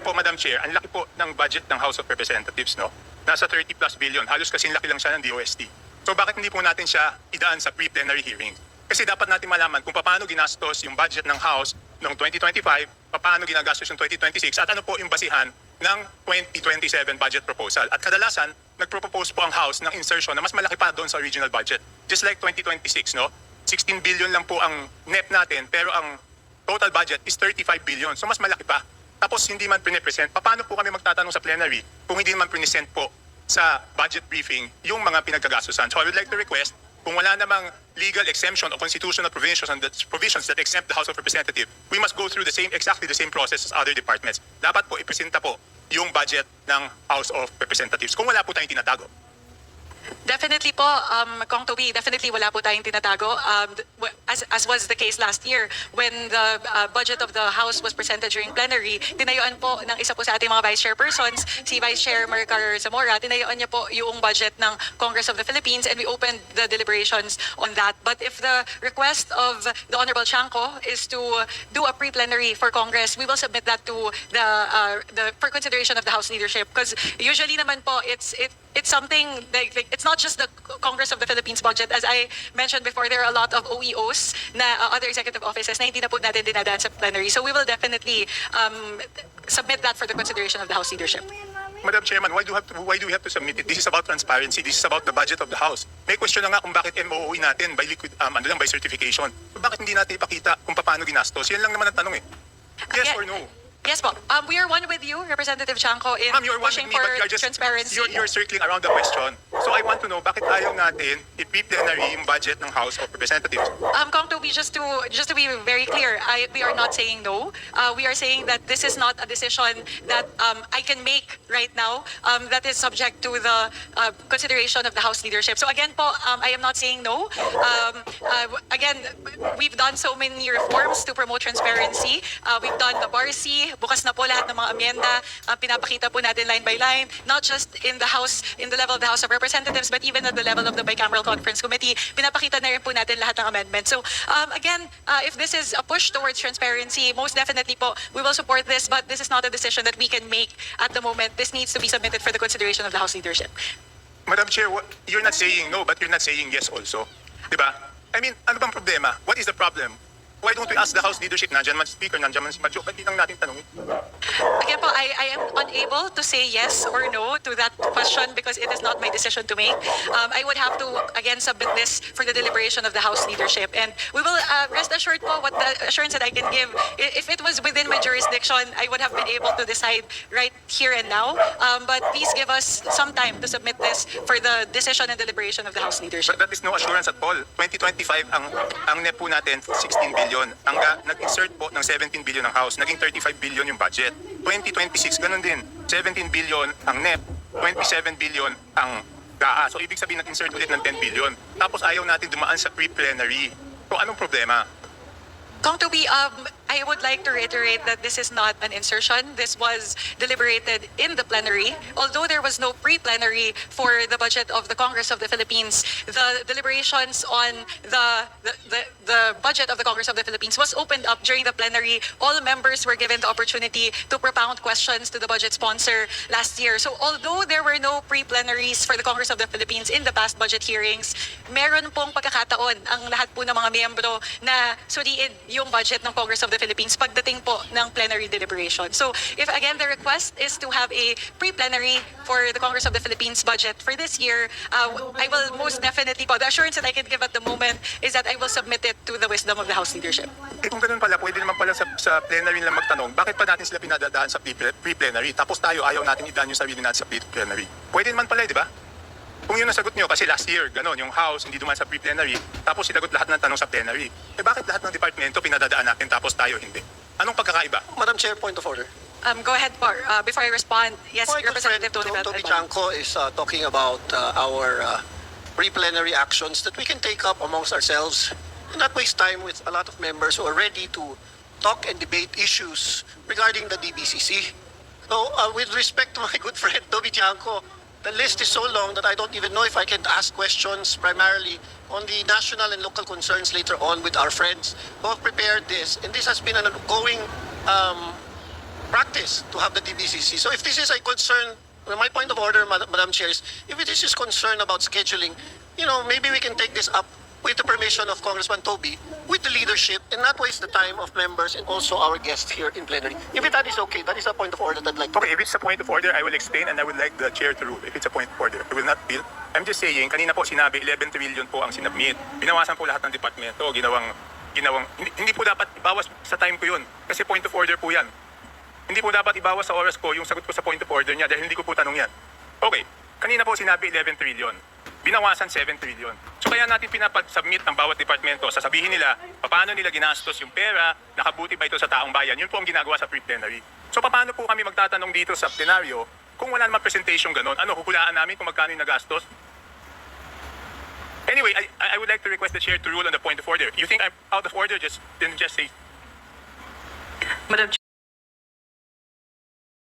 po, Madam Chair, ang laki po ng budget ng House of Representatives, no? Nasa 30+ billion. Halos kasing laki lang siya ng DOST. So bakit hindi po natin siya idaan sa pre-plenary hearing? Kasi dapat natin malaman kung paano ginastos yung budget ng House noong 2025, paano ginagastos yung 2026, at ano po yung basihan ng 2027 budget proposal. At kadalasan, nagpropose po ang House ng insertion na mas malaki pa doon sa original budget. Just like 2026, no? 16 billion lang po ang NEP natin, pero ang total budget is 35 billion. So mas malaki pa. Tapos hindi man pinipresent. Paano po kami magtatanong sa plenary kung hindi man present po sa budget briefing yung mga pinagkagastusan? So I would like to request, kung wala namang legal exemption o constitutional provisions that exempt the House of Representatives, we must go through exactly the same process as other departments. Dapat po ipresenta po yung budget ng House of Representatives kung wala po tayong tinatago. Definitely po, Kong Toby, definitely wala po tayong tinatago. As was the case last year when the budget of the House was presented during plenary, tinayuan po ng isa po sa ating mga Vice Chairpersons, si Vice Chair Maricar Zamora, tinayuan niya po yung budget ng Congress of the Philippines, and we opened the deliberations on that. But if the request of the Honorable Chanco is to do a pre-plenary for Congress, we will submit that to for consideration of the House leadership. Because usually naman po, it's something like it's not just the Congress of the Philippines budget. As I mentioned before, there are a lot of OEOs na other executive offices na hindi na po natin dinadaan sa plenary. So we will definitely submit that for the consideration of the House leadership. Madam Chairman, why do we have to submit it? This is about transparency. This is about the budget of the House. May question na nga kung bakit MOOE natin by by certification. So bakit hindi natin ipakita kung paano ginastos? Yan lang naman ang tanong eh. Yes or no? Yes po. We are one with you, Representative Chanco, in Ma'am, you're one pushing with me, for but transparency. you're circling around the question. So I want to know, bakit ayaw natin i-pre-plenary yung budget ng House of Representatives? Kong Toby, just to be very clear, we are not saying no. We are saying that this is not a decision that I can make right now. That is subject to the consideration of the House leadership. So again po, I am not saying no. Again, we've done so many reforms to promote transparency. We've done the BARC. Bukas na po lahat ng mga amyenda. Pinapakita po natin line by line, not just in the House, in the level of the House of Representatives, but even at the level of the Bicameral Conference Committee. Pinapakita na rin po natin lahat ng amendments. So again, if this is a push towards transparency, most definitely po, we will support this, but this is not a decision that we can make at the moment. This needs to be submitted for the consideration of the House leadership. Madam Chair, you're not saying no, but you're not saying yes also. Diba? I mean, ano bang problema? What is the problem? Why don't we ask the House leadership? Nandiyan man speaker, nandiyan man si Madjo. Ba't di lang natin tanongin? Again po, I am unable to say yes or no to that question because it is not my decision to make. I would have to, again, submit this for the deliberation of the House leadership. And we will rest assured po what the assurance that I can give. If it was within my jurisdiction, I would have been able to decide right here and now. But please give us some time to submit this for the decision and deliberation of the House leadership. But that is no assurance at all. 2025, ang NEP po natin, 16 billion. Nag-insert po ng 17 billion ang House. Naging 35 billion yung budget. 2026, ganun din. 17 billion ang NEP, 27 billion ang GAA. So ibig sabihin nag-insert ulit ng 10 billion. Tapos ayaw natin dumaan sa pre-plenary. So anong problema? Kong Toby, I would like to reiterate that this is not an insertion. This was deliberated in the plenary. Although there was no pre-plenary for the budget of the Congress of the Philippines, the deliberations on the budget of the Congress of the Philippines was opened up during the plenary. All members were given the opportunity to propound questions to the budget sponsor last year. So although there were no pre-plenaries for the Congress of the Philippines in the past budget hearings, meron pong pagkakataon ang lahat po ng mga miyembro na suriin yung budget ng Congress of the Philippines pagdating po ng plenary deliberation. So if again the request is to have a pre-plenary for the Congress of the Philippines budget for this year, I will most definitely po, the assurance that I can give at the moment is that I will submit it to the wisdom of the House leadership. Eh kung ganun pala, pwede naman pala sa plenary lang magtanong, bakit pa natin sila pinadadaan sa pre-plenary? Tapos tayo ayaw natin idaan yung sarili natin sa pre-plenary. Pwede naman pala, di ba? Kung yun nasagot nyo, kasi last year, gano'n, yung House hindi duman sa pre-plenary, tapos sinagot lahat ng tanong sa plenary. Eh bakit lahat ng departamento pinadadaan natin tapos tayo hindi? Anong pagkakaiba? Madam Chair, point of order. Go ahead, Par. Before I respond, yes, My good friend Representative Tony Toby Chanco is talking about our pre-plenary actions that we can take up amongst ourselves and not waste time with a lot of members who are ready to talk and debate issues regarding the DBCC. So, with respect to my good friend Toby Chanco, the list is so long that I don't even know if I can ask questions primarily on the national and local concerns later on with our friends who have prepared this. And this has been an ongoing practice to have the DBCC. So if this is a concern, my point of order, Madam Chair, is if it is just concern about scheduling, maybe we can take this up with the permission of Congressman Toby, with the leadership, and not waste the time of members and also our guests here in plenary. If that is okay, that is a point of order that I'd like to Okay, if it's a point of order, I will explain and I would like the chair to rule. If it's a point of order, I will not bill. I'm just saying, kanina po sinabi, 11 trillion po ang sinabmit. Binawasan po lahat ng departmento, hindi po dapat ibawas sa time ko yun. Kasi point of order po yan. Hindi po dapat ibawas sa oras ko yung sagot ko sa point of order niya dahil hindi ko po tanong yan. Okay, kanina po sinabi 11 trillion. Binawasan 7 trillion. So kaya natin pinapag-submit ang bawat departamento. Sasabihin nila, paano nila ginastos yung pera, nakabuti ba ito sa taong bayan. Yun po ang ginagawa sa pre-plenary. So paano po kami magtatanong dito sa plenaryo kung wala naman presentation ganon? Huhulaan namin kung magkano yung nagastos? Anyway, I would like to request the chair to rule on the point of order. You think I'm out of order? Then just say. Madam